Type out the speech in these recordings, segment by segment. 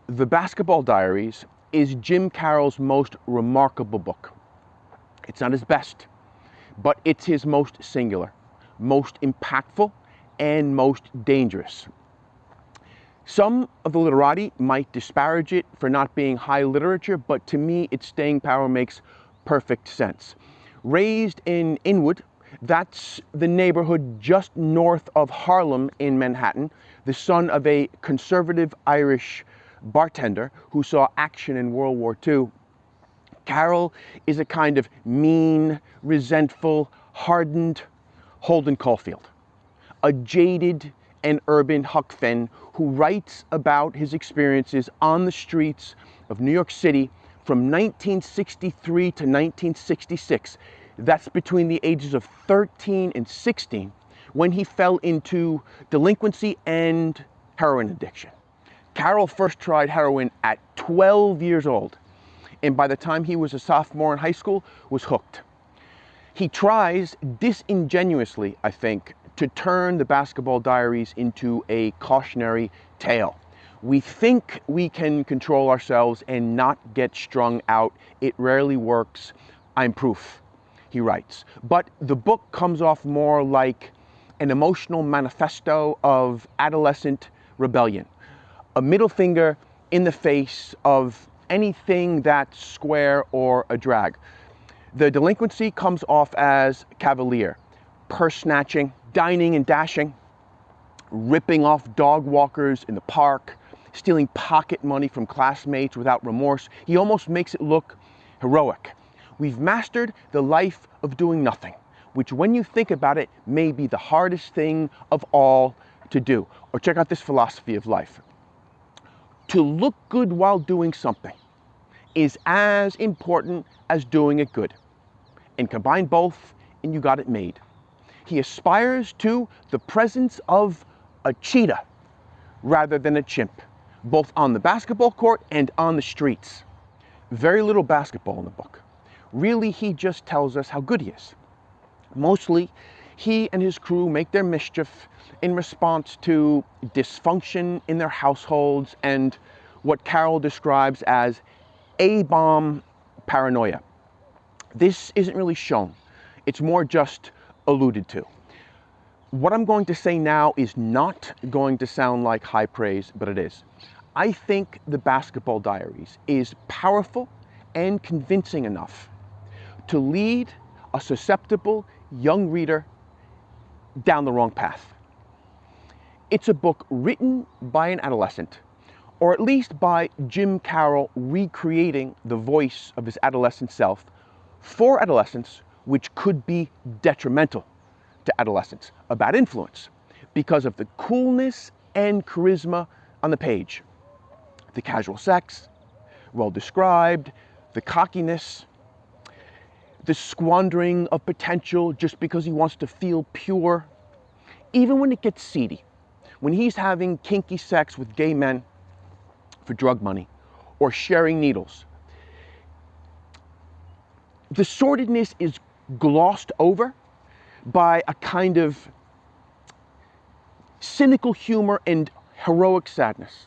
The Basketball Diaries is Jim Carroll's most remarkable book. It's not his best, but it's his most singular, most impactful, and most dangerous. Some of the literati might disparage it for not being high literature, but to me, its staying power makes perfect sense. Raised in Inwood, that's the neighborhood just north of Harlem in Manhattan, the son of a conservative Irish bartender who saw action in World War II, Carroll is a kind of mean, resentful, hardened Holden Caulfield, a jaded and urban Huck Finn who writes about his experiences on the streets of New York City from 1963 to 1966. That's between the ages of 13 and 16, when he fell into delinquency and heroin addiction. Carroll first tried heroin at 12 years old, and by the time he was a sophomore in high school, was hooked. He tries disingenuously, I think, to turn the Basketball Diaries into a cautionary tale. We think we can control ourselves and not get strung out. It rarely works. I'm proof, he writes. But the book comes off more like an emotional manifesto of adolescent rebellion, a middle finger in the face of anything that's square or a drag. The delinquency comes off as Cavalier, purse snatching, dining and dashing, ripping off dog walkers in the park, stealing pocket money from classmates without remorse. He almost makes it look heroic. We've mastered the life of doing nothing, which when you think about it may be the hardest thing of all to do. Or check out this philosophy of life. To look good while doing something is as important as doing it good. And combine both and you got it made. He aspires to the presence of a cheetah rather than a chimp, both on the basketball court and on the streets. Very little basketball in the book. Really, he just tells us how good he is. Mostly, he and his crew make their mischief in response to dysfunction in their households and what Carroll describes as A-bomb paranoia. This isn't really shown. It's more just alluded to. What I'm going to say now is not going to sound like high praise, but it is. I think the Basketball Diaries is powerful and convincing enough to lead a susceptible young reader down the wrong path. It's a book written by an adolescent, or at least by Jim Carroll recreating the voice of his adolescent self for adolescents, which could be detrimental to adolescents, a bad influence, because of the coolness and charisma on the page. The casual sex, well described, the cockiness, the squandering of potential just because he wants to feel pure. Even when it gets seedy, when he's having kinky sex with gay men for drug money or sharing needles, the sordidness is glossed over by a kind of cynical humor and heroic sadness.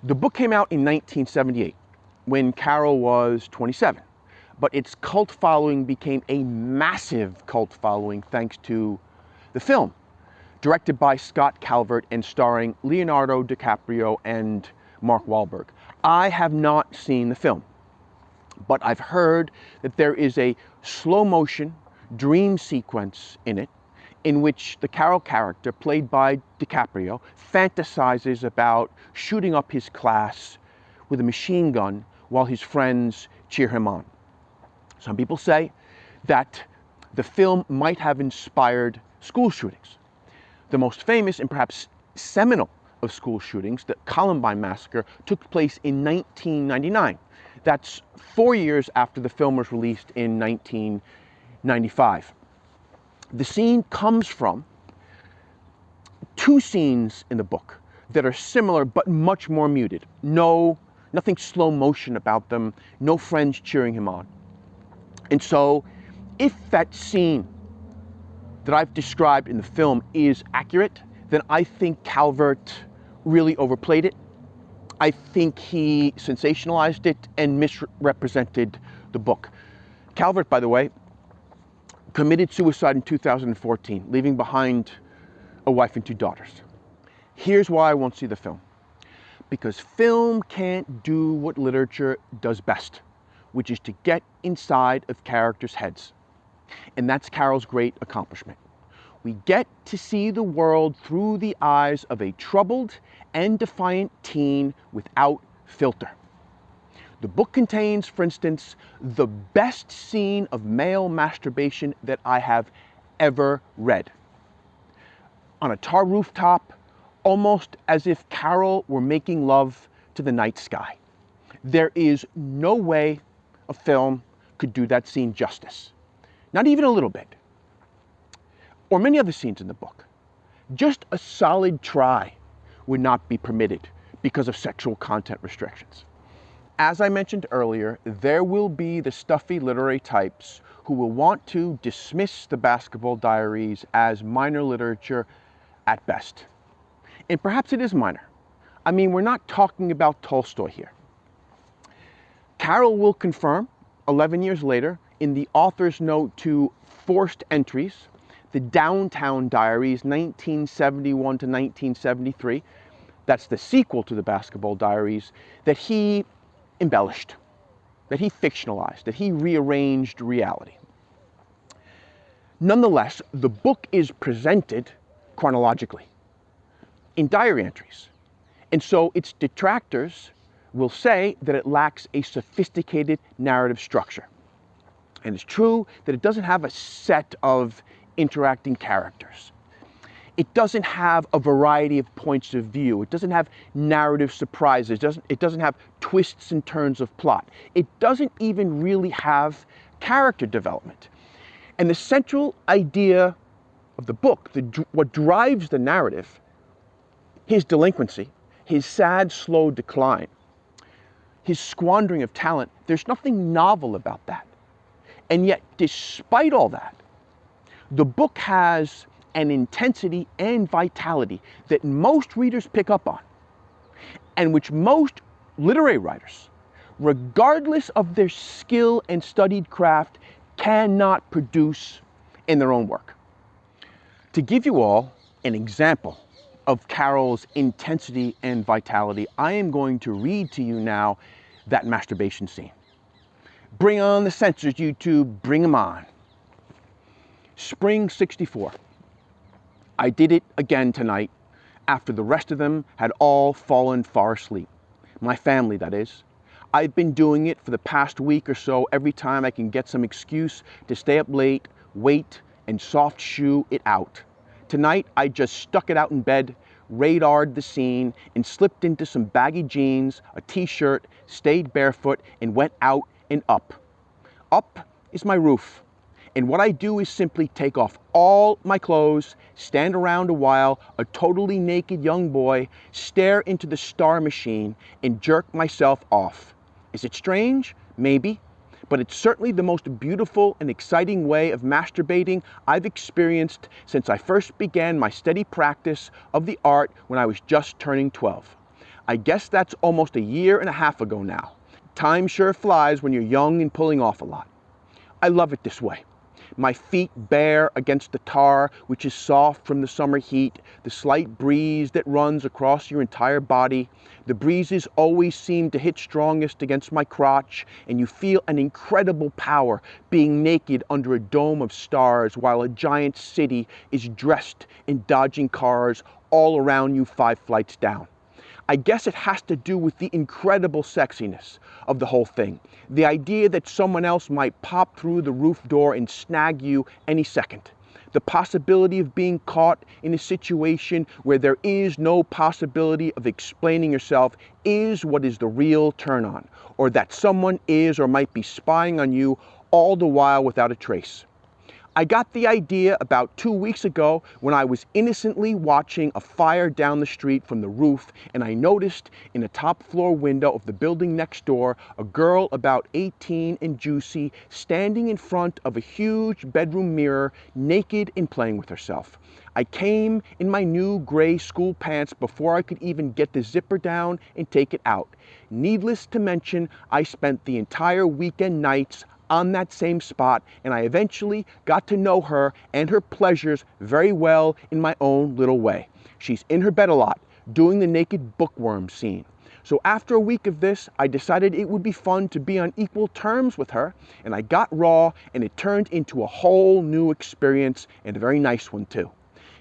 The book came out in 1978 when Carroll was 27, but its cult following became a massive cult following thanks to the film, directed by Scott Kalvert and starring Leonardo DiCaprio and Mark Wahlberg. I have not seen the film, but I've heard that there is a slow motion dream sequence in it in which the Carroll character, played by DiCaprio, fantasizes about shooting up his class with a machine gun while his friends cheer him on. Some people say that the film might have inspired school shootings. The most famous and perhaps seminal of school shootings, the Columbine massacre, took place in 1999. That's 4 years after the film was released in 1995. The scene comes from two scenes in the book that are similar but much more muted. Nothing slow motion about them, no friends cheering him on. And so, if that scene that I've described in the film is accurate, then I think Kalvert really overplayed it. I think he sensationalized it and misrepresented the book. Kalvert, by the way, committed suicide in 2014, leaving behind a wife and 2 daughters. Here's why I won't see the film. Because film can't do what literature does best, which is to get inside of characters' heads. And that's Carroll's great accomplishment. We get to see the world through the eyes of a troubled and defiant teen without filter. The book contains, for instance, the best scene of male masturbation that I have ever read. On a tar rooftop, almost as if Carroll were making love to the night sky. There is no way a film could do that scene justice. Not even a little bit. Or many other scenes in the book. Just a solid try would not be permitted because of sexual content restrictions. As I mentioned earlier, there will be the stuffy literary types who will want to dismiss the Basketball Diaries as minor literature at best. And perhaps it is minor. I mean, we're not talking about Tolstoy here. Carroll will confirm 11 years later in the author's note to Forced Entries, the Downtown Diaries, 1971 to 1973, that's the sequel to the Basketball Diaries, that he embellished, that he fictionalized, that he rearranged reality. Nonetheless, the book is presented chronologically in diary entries. And so its detractors will say that it lacks a sophisticated narrative structure. And it's true that it doesn't have a set of interacting characters. It doesn't have a variety of points of view. It doesn't have narrative surprises. It doesn't have twists and turns of plot. It doesn't even really have character development. And the central idea of the book, what drives the narrative, his delinquency, his sad, slow decline, his squandering of talent, there's nothing novel about that. And yet, despite all that, the book has an intensity and vitality that most readers pick up on, and which most literary writers, regardless of their skill and studied craft, cannot produce in their own work. To give you all an example of Carroll's intensity and vitality, I am going to read to you now that masturbation scene. Bring on the censors, YouTube, bring them on. Spring '64. I did it again tonight after the rest of them had all fallen far asleep. My family, that is. I've been doing it for the past week or so every time I can get some excuse to stay up late, wait, and soft shoe it out. Tonight, I just stuck it out in bed, radared the scene, and slipped into some baggy jeans, a t-shirt, stayed barefoot, and went out and up. Up is my roof. And what I do is simply take off all my clothes, stand around a while, a totally naked young boy, stare into the star machine, and jerk myself off. Is it strange? Maybe. But it's certainly the most beautiful and exciting way of masturbating I've experienced since I first began my steady practice of the art when I was just turning 12. I guess that's almost a year and a half ago now. Time sure flies when you're young and pulling off a lot. I love it this way. My feet bare against the tar, which is soft from the summer heat, the slight breeze that runs across your entire body. The breezes always seem to hit strongest against my crotch, and you feel an incredible power being naked under a dome of stars while a giant city is dressed in dodging cars all around you 5 flights down. I guess it has to do with the incredible sexiness of the whole thing. The idea that someone else might pop through the roof door and snag you any second. The possibility of being caught in a situation where there is no possibility of explaining yourself is what is the real turn on, or that someone is or might be spying on you all the while without a trace. I got the idea about 2 weeks ago when I was innocently watching a fire down the street from the roof, and I noticed in a top floor window of the building next door a girl about 18 and juicy standing in front of a huge bedroom mirror, naked and playing with herself. I came in my new gray school pants before I could even get the zipper down and take it out. Needless to mention, I spent the entire weekend nights on that same spot, and I eventually got to know her and her pleasures very well in my own little way. She's in her bed a lot, doing the naked bookworm scene. So after a week of this, I decided it would be fun to be on equal terms with her, and I got raw, and it turned into a whole new experience, and a very nice one too.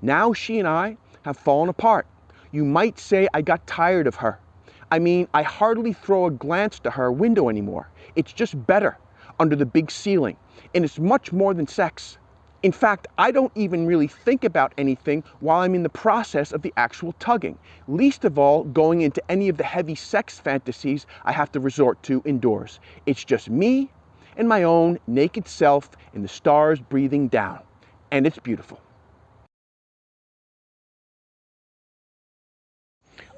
Now she and I have fallen apart. You might say I got tired of her. I mean, I hardly throw a glance to her window anymore. It's just better under the big ceiling, and it's much more than sex. In fact, I don't even really think about anything while I'm in the process of the actual tugging, least of all going into any of the heavy sex fantasies I have to resort to indoors. It's just me and my own naked self and the stars breathing down, and it's beautiful.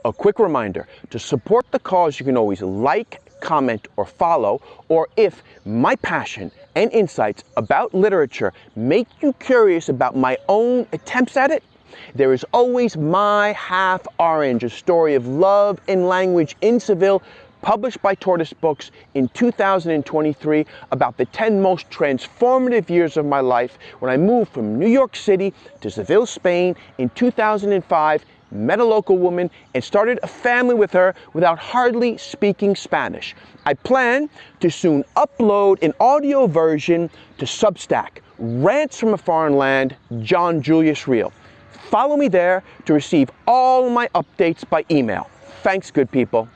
A quick reminder, to support the cause you can always like, comment, or follow, or if my passion and insights about literature make you curious about my own attempts at it, there is always My Half Orange, a story of love and language in Seville, published by Tortoise Books in 2023, about the 10 most transformative years of my life when I moved from New York City to Seville, Spain in 2005, met a local woman, and started a family with her without hardly speaking Spanish. I plan to soon upload an audio version to Substack, Rants from a Foreign Land, John Julius Reel. Follow me there to receive all my updates by email. Thanks, good people.